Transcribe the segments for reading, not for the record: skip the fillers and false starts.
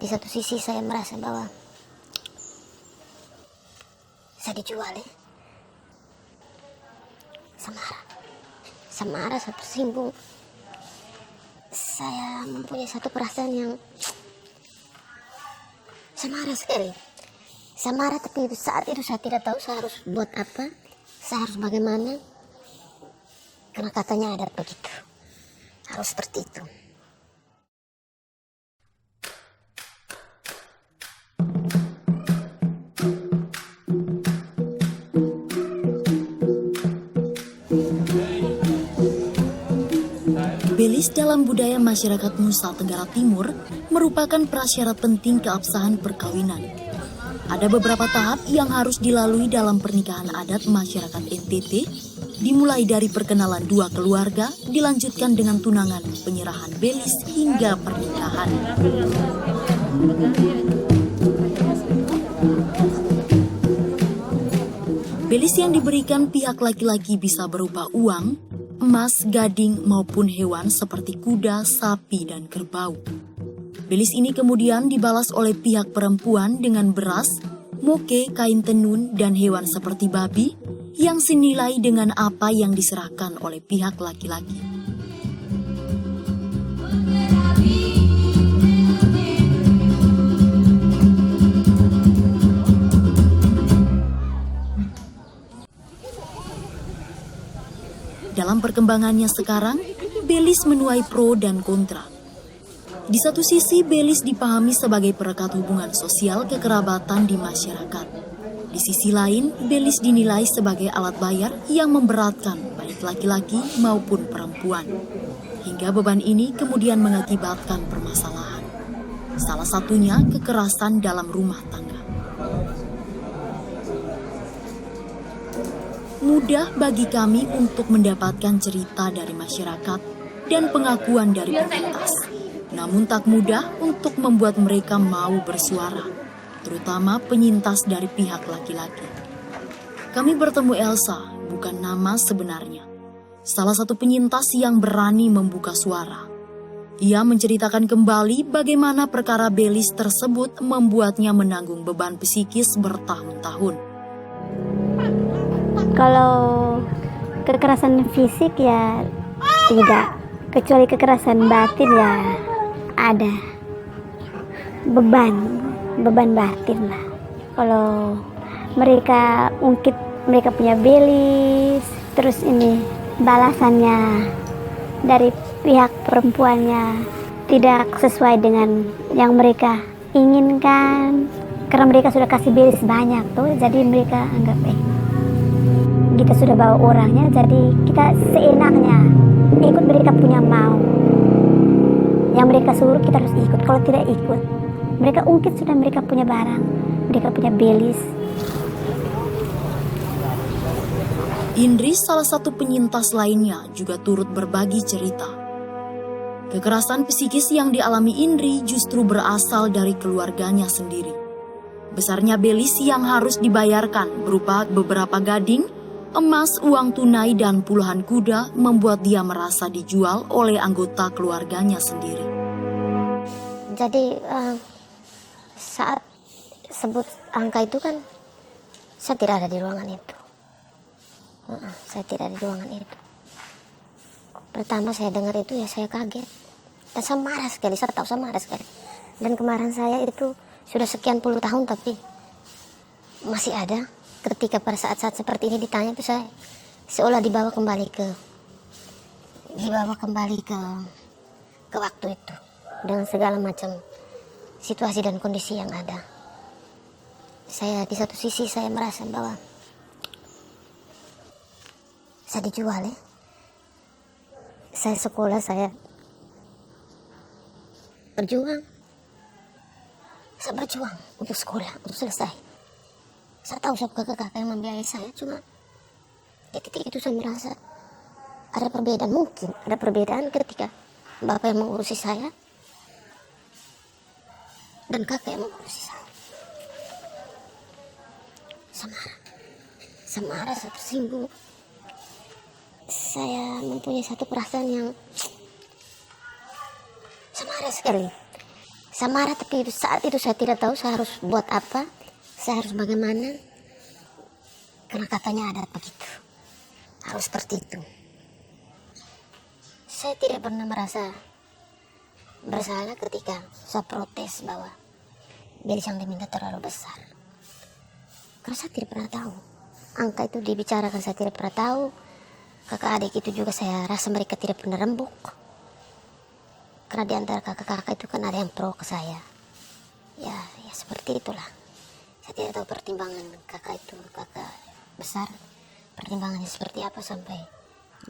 Di satu sisi saya merasa bahwa saya dijual ya. Samara satu tersinggung. Saya mempunyai satu perasaan yang samara sekali. Samara, tapi saat itu saya tidak tahu saya harus buat apa, saya harus bagaimana. Karena katanya ada begitu, harus seperti itu. Belis dalam budaya masyarakat Nusa Tenggara Timur merupakan prasyarat penting keabsahan perkawinan. Ada beberapa tahap yang harus dilalui dalam pernikahan adat masyarakat NTT, dimulai dari perkenalan dua keluarga, dilanjutkan dengan tunangan, penyerahan belis hingga pernikahan. Belis yang diberikan pihak laki-laki bisa berupa uang, emas, gading, maupun hewan seperti kuda, sapi, dan kerbau. Belis ini kemudian dibalas oleh pihak perempuan dengan beras, moke, kain tenun, dan hewan seperti babi yang senilai dengan apa yang diserahkan oleh pihak laki-laki. Dalam perkembangannya sekarang, belis menuai pro dan kontra. Di satu sisi, belis dipahami sebagai perekat hubungan sosial kekerabatan di masyarakat. Di sisi lain, belis dinilai sebagai alat bayar yang memberatkan baik laki-laki maupun perempuan. Hingga beban ini kemudian mengakibatkan permasalahan. Salah satunya kekerasan dalam rumah tangga. Mudah bagi kami untuk mendapatkan cerita dari masyarakat dan pengakuan dari penyintas. Namun tak mudah untuk membuat mereka mau bersuara, terutama penyintas dari pihak laki-laki. Kami bertemu Elsa, bukan nama sebenarnya. Salah satu penyintas yang berani membuka suara. Ia menceritakan kembali bagaimana perkara belis tersebut membuatnya menanggung beban psikis bertahun-tahun. Kalau kekerasan fisik ya tidak, kecuali kekerasan batin ya ada. Beban batin lah. Kalau mereka ungkit mereka punya belis, terus ini balasannya dari pihak perempuannya tidak sesuai dengan yang mereka inginkan, karena mereka sudah kasih belis banyak tuh, jadi mereka anggap kita sudah bawa orangnya, jadi kita seenaknya ikut mereka punya mau. Yang mereka suruh kita harus ikut. Kalau tidak ikut, mereka ungkit sudah mereka punya barang, mereka punya belis. Indri, salah satu penyintas lainnya, juga turut berbagi cerita. Kekerasan psikis yang dialami Indri justru berasal dari keluarganya sendiri. Besarnya belis yang harus dibayarkan berupa beberapa gading, emas, uang tunai, dan puluhan kuda membuat dia merasa dijual oleh anggota keluarganya sendiri. Jadi saat sebut angka itu kan saya tidak ada di ruangan itu. Saya tidak ada di ruangan itu. Pertama saya dengar itu ya saya kaget. Dan saya marah sekali, saya tahu saya marah sekali. Dan kemarin saya itu sudah sekian puluh tahun tapi masih ada. Ketika pada saat-saat seperti ini ditanya itu saya seolah dibawa kembali ke waktu itu dengan segala macam situasi dan kondisi yang ada. Saya di satu sisi saya merasa bahwa saya dijual ya. Saya sekolah, saya berjuang untuk sekolah, untuk selesai. Saya tahu kakak yang membiayai saya, cuma ketika itu saya merasa ada perbedaan. Mungkin ada perbedaan ketika bapak yang mengurusi saya dan kakak yang mengurusi saya. Samara saya tersinggung. Saya mempunyai satu perasaan yang samara sekali. Saya marah, tapi saat itu saya tidak tahu saya harus buat apa, saya harus bagaimana. Karena katanya adat begitu, harus seperti itu. Saya tidak pernah merasa bersalah ketika saya protes bahwa belis yang diminta terlalu besar. Karena saya tidak pernah tahu. Angka itu dibicarakan, saya tidak pernah tahu. Kakak adik itu juga saya rasa mereka tidak pernah rembuk. Karena di antara kakak-kakak itu kan ada yang pro ke saya. Ya seperti itulah. Saya tidak tahu pertimbangan kakak itu, kakak besar, pertimbangannya seperti apa sampai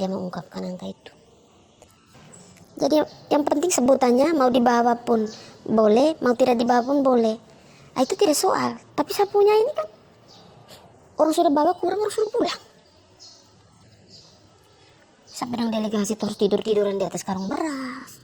dia mengungkapkan angka itu. Jadi yang penting sebutannya mau dibawa pun boleh, mau tidak dibawa pun boleh. Nah, itu tidak soal. Tapi saya punya ini kan, orang sudah bawa kurang, orang suruh pulang. Saya bilang delegasi terus tidur-tiduran di atas karung beras.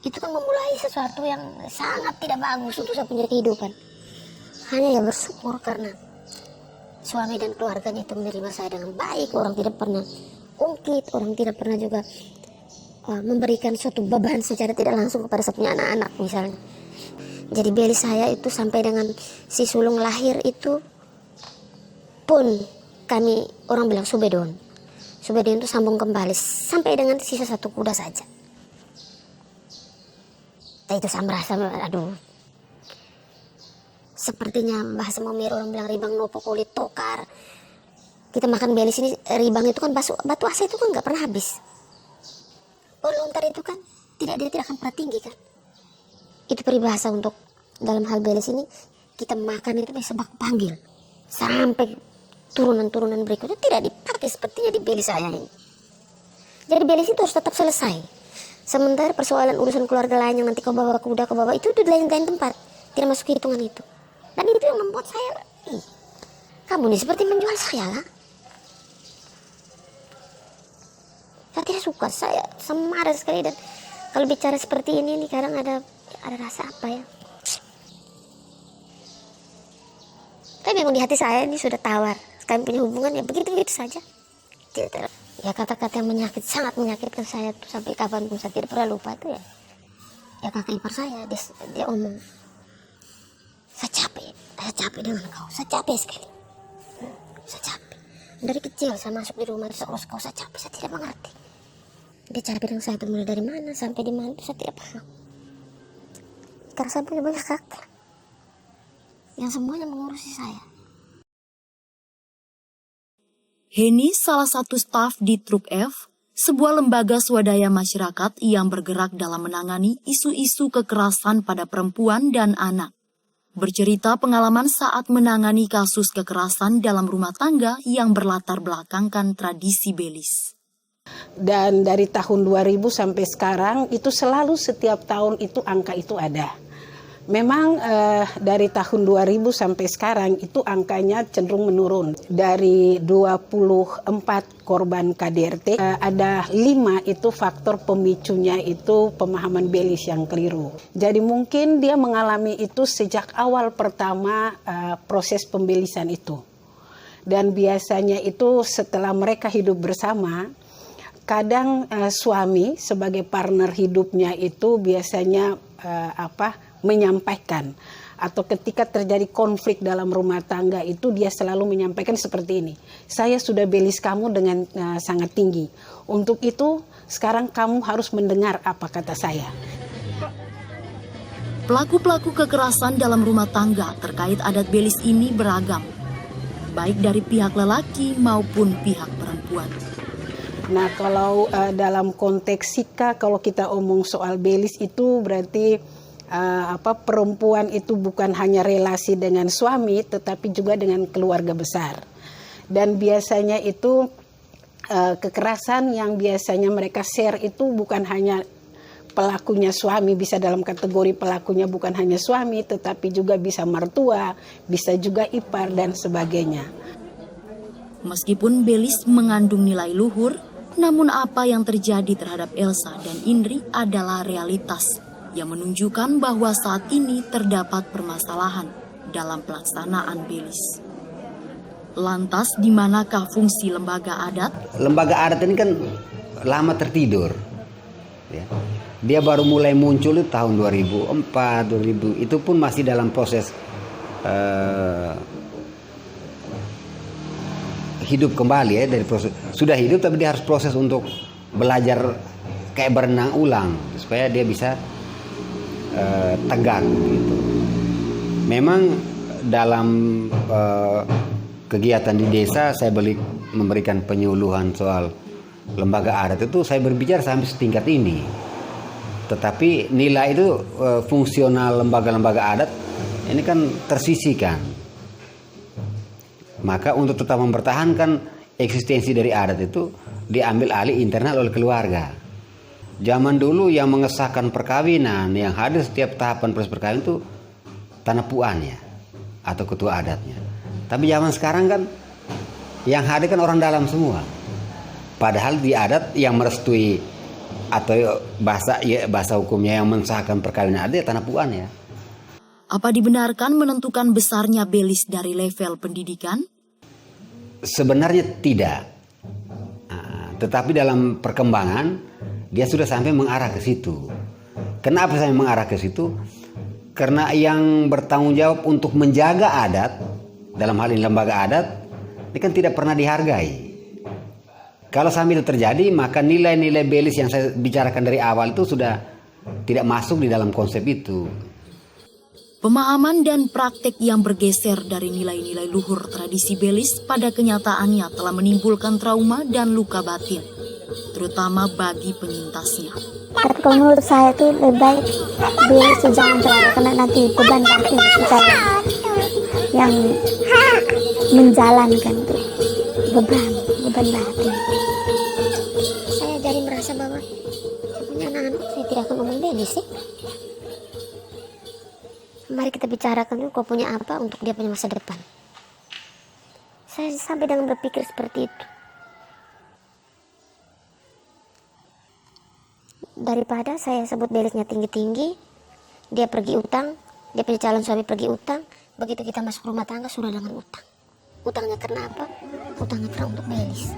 Itu kan memulai sesuatu yang sangat tidak bagus untuk saya punya kehidupan. Hanya ya bersyukur karena suami dan keluarganya itu menerima saya dengan baik. Orang tidak pernah ungkit, orang tidak pernah juga memberikan suatu beban secara tidak langsung kepada saya punya anak-anak misalnya. Jadi belis saya itu sampai dengan si sulung lahir itu pun kami orang bilang subedon. Subedon itu sambung kembali sampai dengan sisa satu kuda saja. Nah, itu saya merasa, aduh, sepertinya bahasa Momir orang bilang ribang nopo kulit tokar. Kita makan belis ini, ribang itu kan batu asa itu kan nggak pernah habis. Lontar itu kan dia tidak akan pernah tinggi kan. Itu peribahasa untuk dalam hal belis ini, kita makan itu bisa bak panggil sampai turunan-turunan berikutnya tidak dipakai sepertinya di belis saya ini. Jadi belis itu harus tetap selesai. Sementara persoalan urusan keluarga lain yang nanti kau bawa kuda, kau bawa itu di lain tempat, tidak masuk hitungan itu. Dan itu yang membuat saya, kamu ini seperti menjual saya lah. Saya tidak suka, saya marah sekali. Dan kalau bicara seperti ini kadang ada rasa apa ya. Tapi memang di hati saya ini sudah tawar. Kami punya hubungan ya begitu-begitu saja. Ya kata-kata yang sangat menyakitkan saya tuh sampai kapanpun saya tidak pernah lupa itu ya kakak ipar saya, dia omong, saya capek dengan kau, saya capek sekali, saya capek. Dari kecil saya masuk di rumah terus urus kau, saya capek, saya tidak mengerti. Dia capek dengan saya itu mulai dari mana sampai di mana itu saya tidak paham. Karena saya punya banyak kakak yang semuanya mengurusi saya. Heni salah satu staf di Truk F, sebuah lembaga swadaya masyarakat yang bergerak dalam menangani isu-isu kekerasan pada perempuan dan anak. Bercerita pengalaman saat menangani kasus kekerasan dalam rumah tangga yang berlatar belakangkan tradisi belis. Dan dari tahun 2000 sampai sekarang itu selalu setiap tahun itu angka itu ada. Memang dari tahun 2000 sampai sekarang itu angkanya cenderung menurun. Dari 24 korban KDRT, ada 5 itu faktor pemicunya itu pemahaman belis yang keliru. Jadi mungkin dia mengalami itu sejak awal pertama proses pembelisan itu. Dan biasanya itu setelah mereka hidup bersama, kadang suami sebagai partner hidupnya itu biasanya menyampaikan, atau ketika terjadi konflik dalam rumah tangga itu dia selalu menyampaikan seperti ini, saya sudah belis kamu dengan sangat tinggi, untuk itu sekarang kamu harus mendengar apa kata saya. Pelaku-pelaku kekerasan dalam rumah tangga terkait adat belis ini beragam, baik dari pihak lelaki maupun pihak perempuan. Nah kalau dalam konteks Sika, kalau kita omong soal belis itu berarti perempuan itu bukan hanya relasi dengan suami tetapi juga dengan keluarga besar. Dan biasanya itu kekerasan yang biasanya mereka share itu bukan hanya pelakunya suami, bisa dalam kategori pelakunya bukan hanya suami tetapi juga bisa mertua, bisa juga ipar dan sebagainya. Meskipun belis mengandung nilai luhur, namun apa yang terjadi terhadap Elsa dan Indri adalah realitas yang menunjukkan bahwa saat ini terdapat permasalahan dalam pelaksanaan belis. Lantas, di manakah fungsi lembaga adat? Lembaga adat ini kan lama tertidur, ya. Dia baru mulai muncul itu tahun 2004, 2000. Itu pun masih dalam proses hidup kembali ya, dari proses sudah hidup tapi dia harus proses untuk belajar kayak berenang ulang supaya dia bisa tegak gitu. Memang dalam kegiatan di desa saya memberikan penyuluhan soal lembaga adat itu, saya berbicara sampai setingkat ini. Tetapi nilai itu fungsional lembaga-lembaga adat ini kan tersisihkan. Maka untuk tetap mempertahankan eksistensi dari adat itu diambil alih internal oleh keluarga. Zaman dulu yang mengesahkan perkawinan, yang hadir setiap tahapan proses perkawinan itu tanah puannya atau ketua adatnya. Tapi zaman sekarang kan yang hadir kan orang dalam semua. Padahal di adat yang merestui atau bahasa hukumnya yang mensahkan perkawinan adat ya tanah puannya. Apa dibenarkan menentukan besarnya belis dari level pendidikan? Sebenarnya tidak. Tetapi dalam perkembangan dia sudah sampai mengarah ke situ. Kenapa sampai mengarah ke situ? Karena yang bertanggung jawab untuk menjaga adat, dalam hal ini lembaga adat, ini kan tidak pernah dihargai. Kalau sambil itu terjadi, maka nilai-nilai belis yang saya bicarakan dari awal itu sudah tidak masuk di dalam konsep itu. Pemahaman dan praktek yang bergeser dari nilai-nilai luhur tradisi belis pada kenyataannya telah menimbulkan trauma dan luka batin, terutama bagi penyintasnya. Tapi kalau menurut saya itu lebih baik belis itu jangan terlalu, karena nanti beban batin saya yang menjalankan tuh beban batin. Saya jadi merasa bahwa saya punya anak-anak, saya tidak akan ngomong belis sih. Mari kita bicarakan dulu kau punya apa untuk dia punya masa depan. Saya sampai dengan berpikir seperti itu. Daripada saya sebut belisnya tinggi-tinggi, dia pergi utang, dia punya calon suami pergi utang, begitu kita masuk rumah tangga sudah dengan utang. Utangnya karena apa? Utangnya karena untuk belis.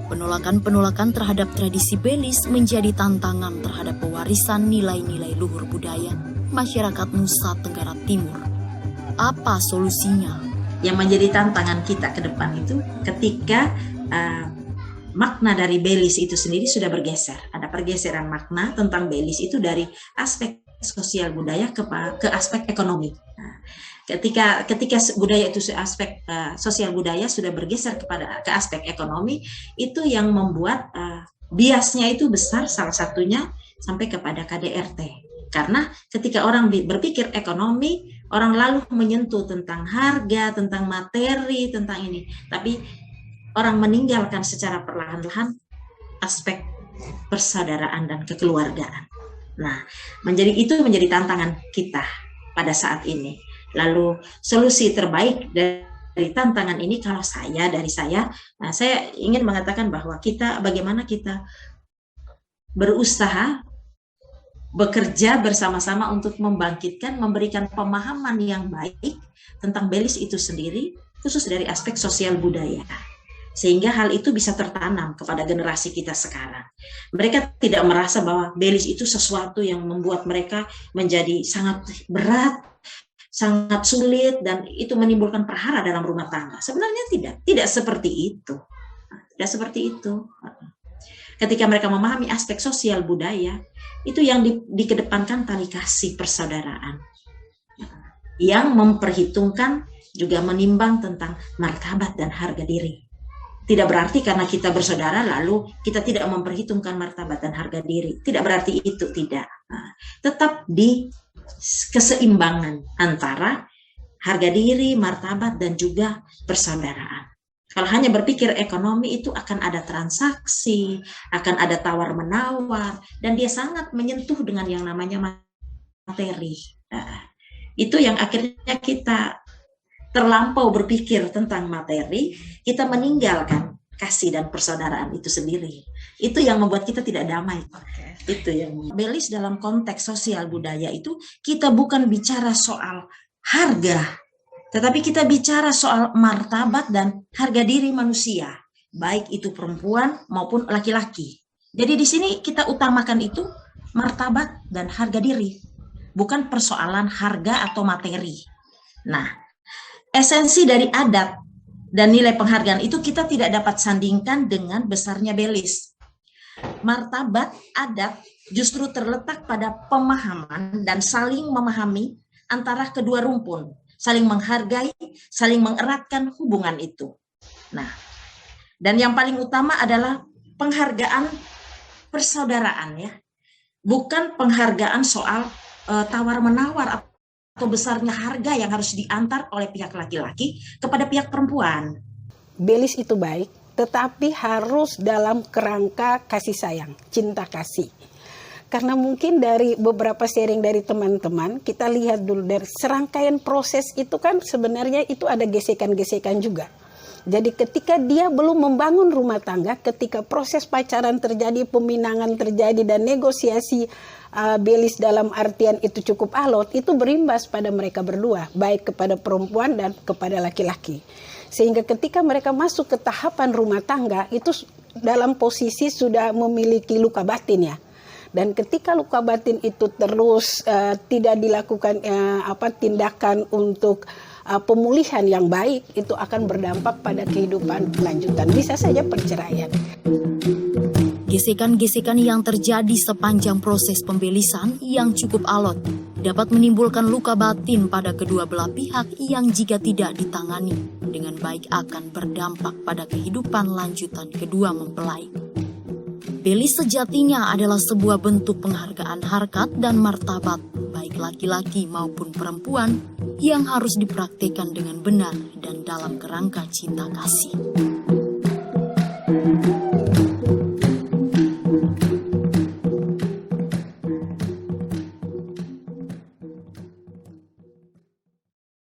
Penolakan-penolakan terhadap tradisi belis menjadi tantangan terhadap pewarisan nilai-nilai luhur budaya masyarakat Nusa Tenggara Timur. Apa solusinya? Yang menjadi tantangan kita ke depan itu ketika makna dari belis itu sendiri sudah bergeser. Ada pergeseran makna tentang belis itu dari aspek sosial budaya ke aspek ekonomi. Nah, ketika budaya itu aspek sosial budaya sudah bergeser ke aspek ekonomi, itu yang membuat biasnya itu besar, salah satunya sampai kepada KDRT. Karena ketika orang berpikir ekonomi, orang lalu menyentuh tentang harga, tentang materi, tentang ini. Tapi orang meninggalkan secara perlahan-lahan aspek persaudaraan dan kekeluargaan. Nah, itu menjadi tantangan kita pada saat ini. Lalu solusi terbaik dari tantangan ini kalau saya ingin mengatakan bahwa bagaimana kita berusaha bekerja bersama-sama untuk memberikan pemahaman yang baik tentang belis itu sendiri, khusus dari aspek sosial budaya. Sehingga hal itu bisa tertanam kepada generasi kita sekarang. Mereka tidak merasa bahwa belis itu sesuatu yang membuat mereka menjadi sangat berat, sangat sulit, dan itu menimbulkan perhara dalam rumah tangga. Sebenarnya tidak seperti itu. Tidak seperti itu. Ketika mereka memahami aspek sosial budaya, itu yang dikedepankan tali kasih persaudaraan. Yang memperhitungkan juga menimbang tentang martabat dan harga diri. Tidak berarti karena kita bersaudara lalu kita tidak memperhitungkan martabat dan harga diri. Tidak berarti itu, tidak. Tetap di keseimbangan antara harga diri, martabat, dan juga persaudaraan. Kalau hanya berpikir ekonomi itu akan ada transaksi, akan ada tawar-menawar, dan dia sangat menyentuh dengan yang namanya materi. Itu yang akhirnya kita terlampau berpikir tentang materi, kita meninggalkan kasih dan persaudaraan itu sendiri. Itu yang membuat kita tidak damai. Itu yang belis dalam konteks sosial budaya itu, kita bukan bicara soal harga, tetapi kita bicara soal martabat dan harga diri manusia, baik itu perempuan maupun laki-laki. Jadi di sini kita utamakan itu martabat dan harga diri, bukan persoalan harga atau materi. Nah, esensi dari adat dan nilai penghargaan itu kita tidak dapat sandingkan dengan besarnya Belis. Martabat adat justru terletak pada pemahaman dan saling memahami antara kedua rumpun, saling menghargai, saling mengeratkan hubungan itu. Nah, dan yang paling utama adalah penghargaan persaudaraan ya, bukan penghargaan soal tawar-menawar atau besarnya harga yang harus diantar oleh pihak laki-laki kepada pihak perempuan. Belis itu baik, tetapi harus dalam kerangka kasih sayang, cinta kasih. Karena mungkin dari beberapa sharing dari teman-teman, kita lihat dulu dari serangkaian proses itu kan sebenarnya itu ada gesekan-gesekan juga. Jadi ketika dia belum membangun rumah tangga, ketika proses pacaran terjadi, peminangan terjadi, dan negosiasi Belis dalam artian itu cukup alot, itu berimbas pada mereka berdua, baik kepada perempuan dan kepada laki-laki. Sehingga ketika mereka masuk ke tahapan rumah tangga, itu dalam posisi sudah memiliki luka batin ya. Dan ketika luka batin itu terus tidak dilakukan tindakan untuk pemulihan yang baik, itu akan berdampak pada kehidupan lanjutan. Bisa saja perceraian. Gesekan-gesekan yang terjadi sepanjang proses pembelisan yang cukup alot dapat menimbulkan luka batin pada kedua belah pihak yang jika tidak ditangani dengan baik akan berdampak pada kehidupan lanjutan kedua mempelai. Belis sejatinya adalah sebuah bentuk penghargaan harkat dan martabat baik laki-laki maupun perempuan yang harus dipraktikkan dengan benar dan dalam kerangka cinta kasih.